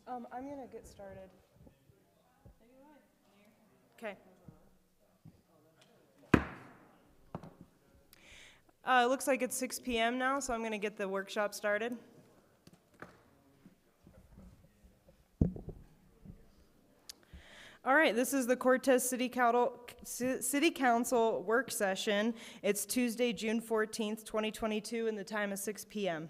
I'm gonna get started. Okay. It looks like it's 6 p.m. now, so I'm gonna get the workshop started. All right, this is the Cortez City Council work session. It's Tuesday, June 14th, 2022, and the time is 6 p.m.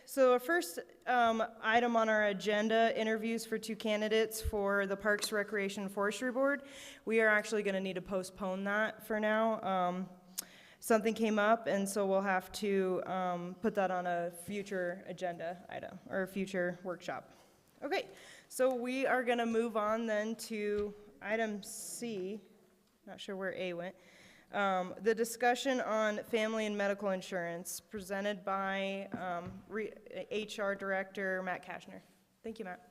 So our first item on our agenda, interviews for 2 candidates for the Parks, Recreation, and Forestry Board. We are actually gonna need to postpone that for now. Something came up, and so we'll have to put that on a future agenda item, or a future workshop. Okay, so we are gonna move on then to item C, not sure where A went. The discussion on family and medical insurance presented by HR Director Matt Kashner. Thank you, Matt.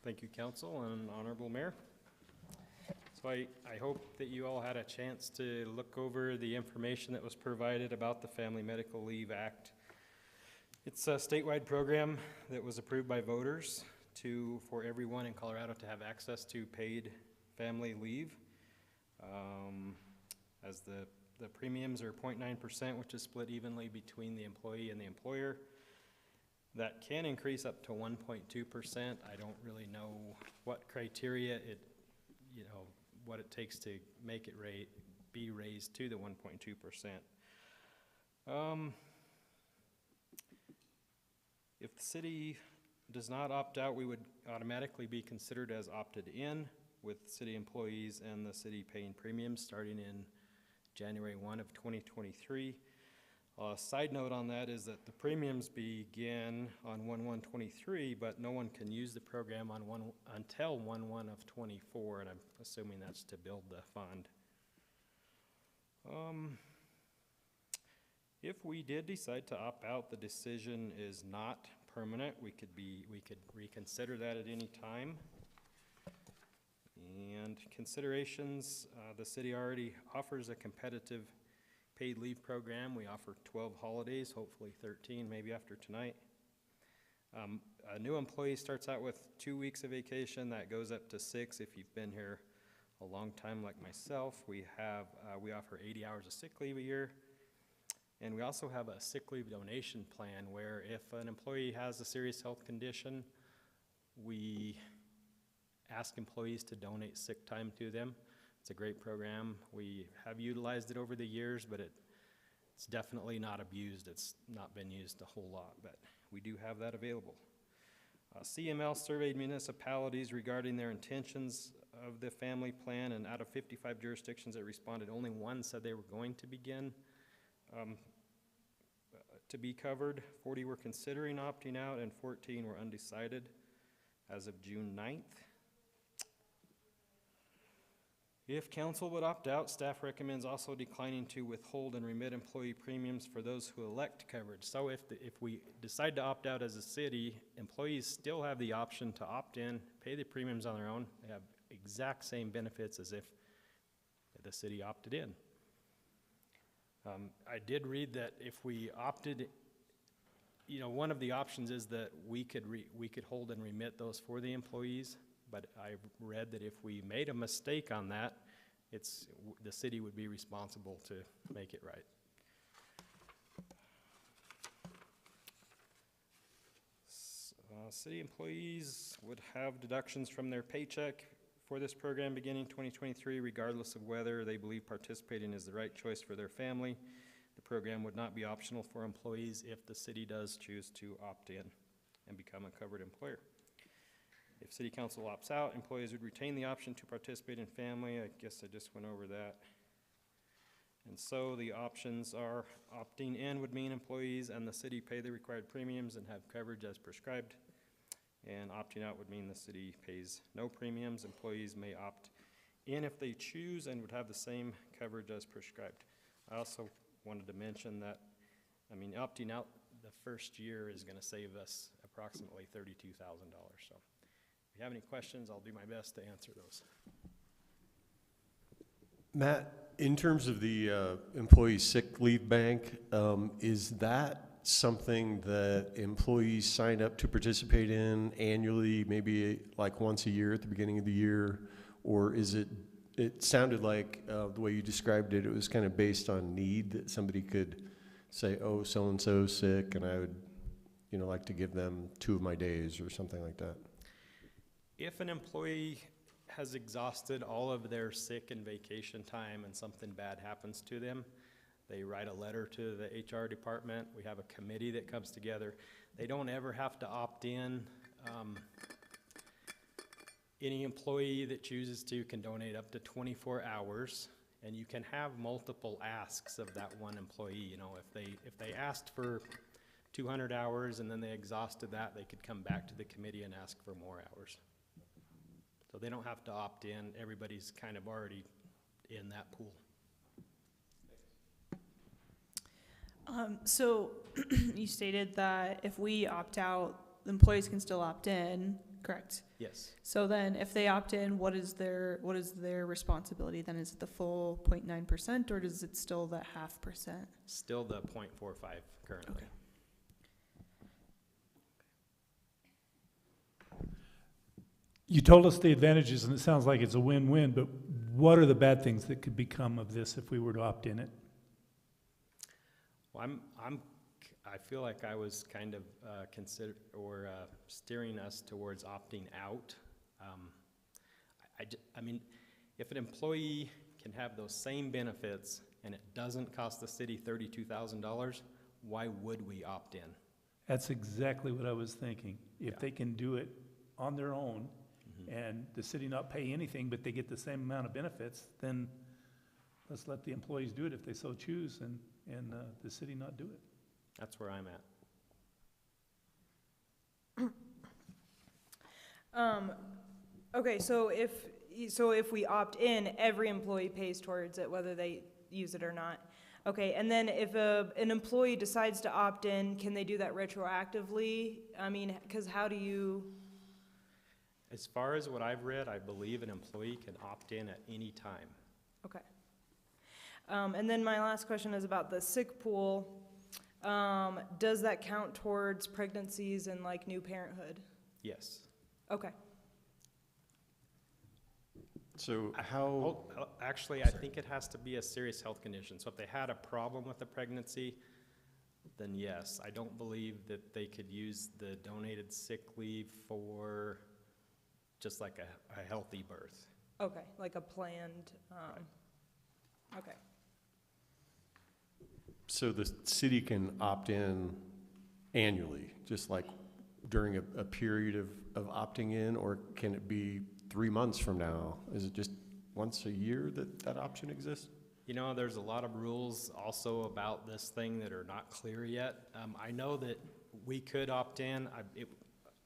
Thank you, Council and Honorable Mayor. So I hope that you all had a chance to look over the information that was provided about the Family Medical Leave Act. It's a statewide program that was approved by voters for everyone in Colorado to have access to paid family leave. As the premiums are 0.9%, which is split evenly between the employee and the employer. That can increase up to 1.2%. I don't really know what criteria what it takes to make it be raised to the 1.2%. If the city does not opt out, we would automatically be considered as opted in, with city employees and the city paying premiums starting in January 1 of 2023. Side note on that is that the premiums begin on 1/1/23, but no one can use the program until 1/1 of 24, and I'm assuming that's to build the fund. If we did decide to opt out, the decision is not permanent. We could reconsider that at any time. And considerations, the city already offers a competitive paid leave program. We offer 12 holidays, hopefully 13, maybe after tonight. A new employee starts out with 2 weeks of vacation. That goes up to 6 if you've been here a long time like myself. We offer 80 hours of sick leave a year. And we also have a sick leave donation plan where if an employee has a serious health condition, we ask employees to donate sick time to them. It's a great program. We have utilized it over the years, but it's definitely not abused. It's not been used a whole lot, but we do have that available. CML surveyed municipalities regarding their intentions of the family plan, and out of 55 jurisdictions that responded, only 1 said they were going to begin to be covered. 40 were considering opting out, and 14 were undecided as of June 9th. If council would opt out, staff recommends also declining to withhold and remit employee premiums for those who elect coverage. So if we decide to opt out as a city, employees still have the option to opt in, pay the premiums on their own. They have exact same benefits as if the city opted in. I did read that if we opted, one of the options is that we could hold and remit those for the employees. But I read that if we made a mistake on that, the city would be responsible to make it right. City employees would have deductions from their paycheck for this program beginning 2023, regardless of whether they believe participating is the right choice for their family. The program would not be optional for employees if the city does choose to opt in and become a covered employer. If city council opts out, employees would retain the option to participate in family. I guess I just went over that. And so the options are opting in would mean employees and the city pay the required premiums and have coverage as prescribed. And opting out would mean the city pays no premiums. Employees may opt in if they choose and would have the same coverage as prescribed. I also wanted to mention that, opting out the first year is going to save us approximately $32,000. So if you have any questions, I'll do my best to answer those. Matt, in terms of the employee sick leave bank, is that something that employees sign up to participate in annually, maybe like once a year at the beginning of the year? Or is it, it sounded like the way you described it, it was kind of based on need, that somebody could say, oh, so-and-so's sick, and I would, you know, like to give them 2 of my days or something like that. If an employee has exhausted all of their sick and vacation time and something bad happens to them, they write a letter to the HR department. We have a committee that comes together. They don't ever have to opt in. Any employee that chooses to can donate up to 24 hours, and you can have multiple asks of that one employee. You know, if they asked for 200 hours and then they exhausted that, they could come back to the committee and ask for more hours. So they don't have to opt in. Everybody's kind of already in that pool. So you stated that if we opt out, the employees can still opt in, correct? Yes. So then if they opt in, what is their responsibility then? Is it the full 0.9% or is it still that 0.5%? Still the 0.45 currently. Okay. You told us the advantages, and it sounds like it's a win-win, but what are the bad things that could become of this if we were to opt in it? Well, I feel like I was kind of steering us towards opting out. I mean, if an employee can have those same benefits and it doesn't cost the city $32,000, why would we opt in? That's exactly what I was thinking. If Yeah. they can do it on their own and the city not pay anything, but they get the same amount of benefits, then let's let the employees do it if they so choose, and the city not do it. That's where I'm at. Okay, so if we opt in, every employee pays towards it, whether they use it or not. Okay, and then if an employee decides to opt in, can they do that retroactively? I mean, because how do you? As far as what I've read, I believe an employee can opt in at any time. Okay. And then my last question is about the sick pool. Does that count towards pregnancies and like new parenthood? Yes. Okay. So how, Actually, I think it has to be a serious health condition. So if they had a problem with a pregnancy, then yes. I don't believe that they could use the donated sick leave for just like a healthy birth. Okay, like a planned, okay. so the city can opt in annually, just like during a period of opting in, or can it be 3 months from now? Is it just once a year that option exists? You know, there's a lot of rules also about this thing that are not clear yet. I know that we could opt in.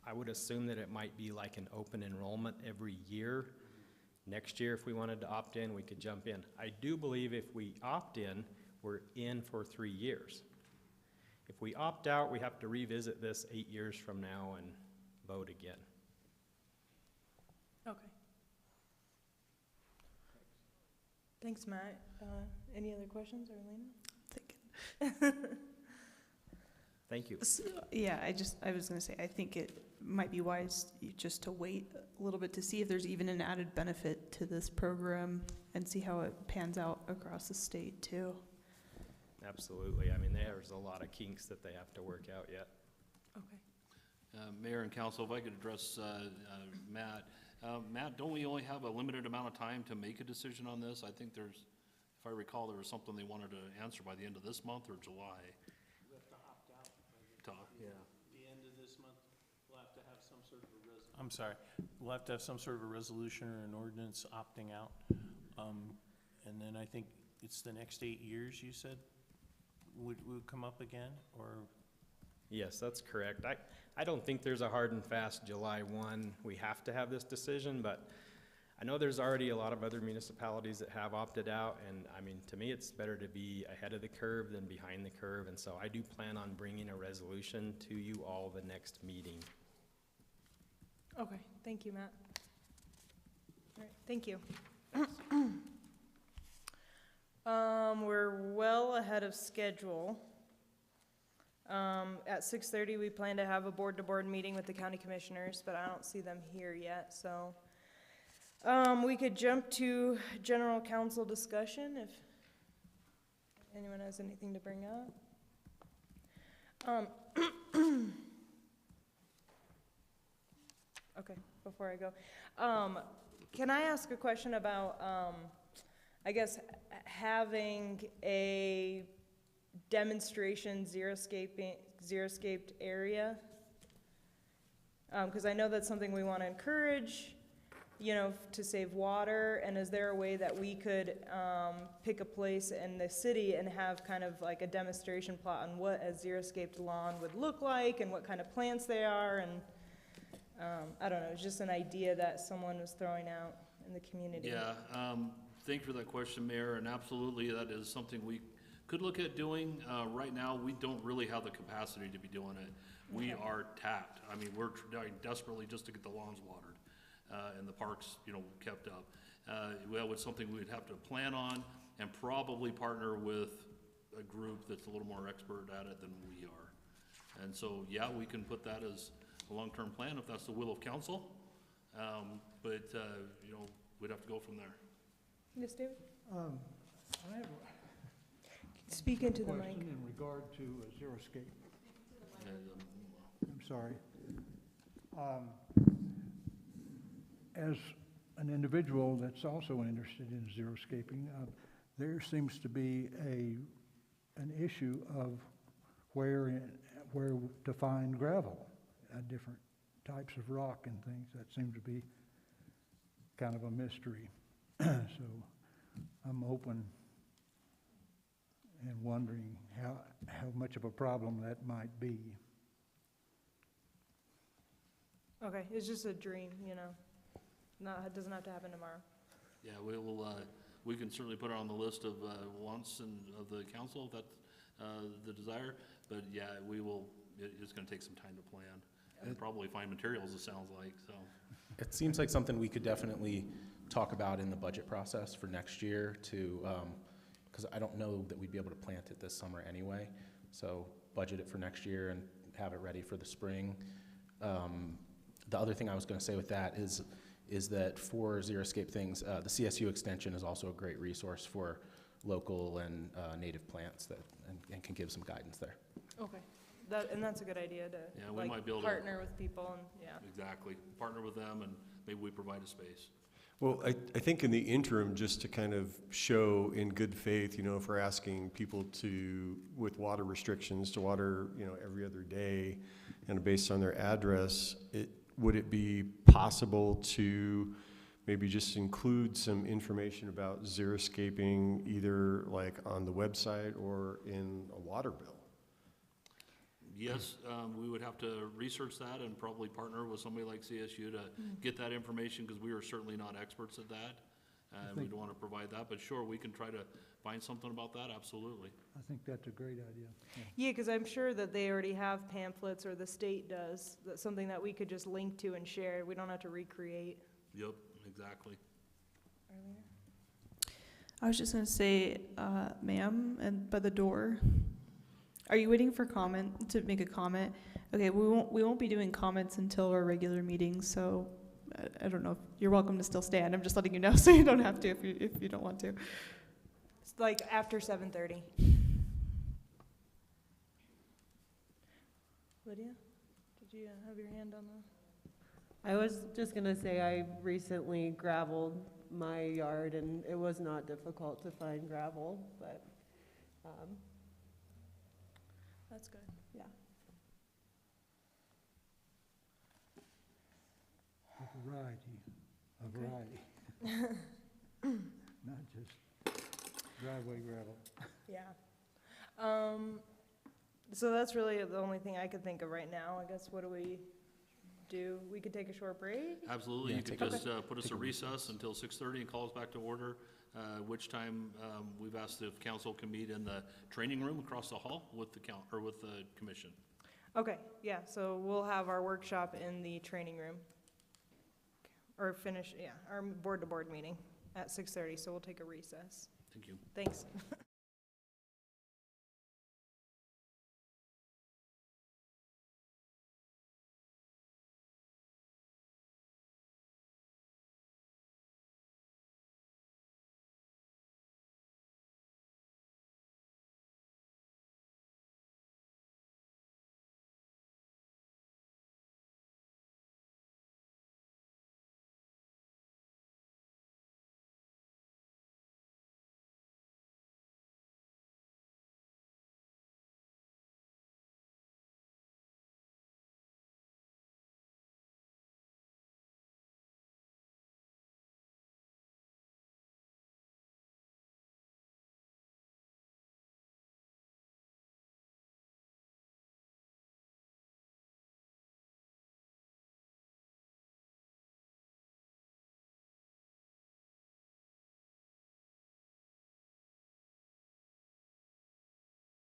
I would assume that it might be like an open enrollment every year. Next year, if we wanted to opt in, we could jump in. I do believe if we opt in, we're in for 3 years. If we opt out, we have to revisit this 8 years from now and vote again. Okay. Thanks, Matt. Any other questions, Arlena? Thank you. Yeah, I was gonna say, I think it might be wise just to wait a little bit to see if there's even an added benefit to this program and see how it pans out across the state too. Absolutely. I mean, there's a lot of kinks that they have to work out yet. Okay. Mayor and council, if I could address Matt. Matt, don't we only have a limited amount of time to make a decision on this? I think there's, if I recall, there was something they wanted to answer by the end of this month or July. We have to opt out. Yeah. The end of this month, we'll have to have some sort of we'll have to have some sort of a resolution or an ordinance opting out. And then I think it's the next 8 years, you said, would come up again, or? Yes, that's correct. I don't think there's a hard and fast July 1, we have to have this decision, but I know there's already a lot of other municipalities that have opted out, and I mean, to me, it's better to be ahead of the curve than behind the curve, and so I do plan on bringing a resolution to you all the next meeting. Okay, thank you, Matt. All right, thank you. We're well ahead of schedule. At 6:30, we plan to have a board-to-board meeting with the county commissioners, but I don't see them here yet, so. We could jump to general council discussion if anyone has anything to bring up. Okay, before I go, can I ask a question about, I guess, having a demonstration xeriscaped area? Because I know that's something we want to encourage, you know, to save water, and is there a way that we could pick a place in the city and have kind of like a demonstration plot on what a xeriscaped lawn would look like and what kind of plants they are, and I don't know, it's just an idea that someone was throwing out in the community. Yeah, thank you for that question, Mayor, and absolutely, that is something we could look at doing. Right now, we don't really have the capacity to be doing it. We are tapped. I mean, we're trying desperately just to get the lawns watered, and the parks, you know, kept up. Well, it's something we'd have to plan on and probably partner with a group that's a little more expert at it than we are. And so, yeah, we can put that as a long-term plan if that's the will of council. But, you know, we'd have to go from there. Yes, David? I have Speak a into the mic. question in regard to xeriscape. And, I'm sorry. As an individual that's also interested in xeriscaping, there seems to be an issue of where to find gravel, different types of rock and things. That seem to be kind of a mystery. So I'm open and wondering how much of a problem that might be. Okay, it's just a dream, you know. No, it doesn't have to happen tomorrow. yeah, we will, we can certainly put it on the list of wants and of the council if that's the desire. But yeah, we will, it's gonna take some time to plan and probably find materials, it sounds like, so. It seems like something we could definitely talk about in the budget process for next year to, because I don't know that we'd be able to plant it this summer anyway. So budget it for next year and have it ready for the spring. The other thing I was going to say with that is that for xeriscape things, the CSU extension is also a great resource for local and native plants that and can give some guidance there. Okay, and that's a good idea to Yeah, we might be able to- partner with people and, yeah. Exactly, partner with them and maybe we provide a space. Well, I think in the interim, just to kind of show in good faith, you know, if we're asking people to, with water restrictions, to water, you know, every other day, and based on their address, would it be possible to maybe just include some information about xeriscaping either like on the website or in a water bill? Yes, we would have to research that and probably partner with somebody like CSU to get that information, because we are certainly not experts at that. And we'd want to provide that, but sure, we can try to find something about that, absolutely. I think that's a great idea. Yeah, because I'm sure that they already have pamphlets, or the state does, that's something that we could just link to and share. We don't have to recreate. Yep, exactly. I was just gonna say, ma'am, and by the door, are you waiting for to make a comment? Okay, we won't be doing comments until our regular meeting, so I don't know if you're welcome to still stand. I'm just letting you know, so you don't have to if you don't want to. It's like after 7:30. Lydia, did you have your hand on the? I was just gonna say, I recently gravelled my yard and it was not difficult to find gravel, but, That's good. yeah. A variety. Not just driveway gravel. Yeah. So that's really the only thing I could think of right now. I guess, what do we do? We could take a short break? Absolutely, Yeah, you could take a- just put us a recess until 6:30 and call us back to order, which time we've asked if council can meet in the training room across the hall with the with the commission. Okay, yeah, so we'll have our workshop in the training room. Or finish, yeah, our board-to-board meeting at 6:30, so we'll take a recess. Thank you. Thanks.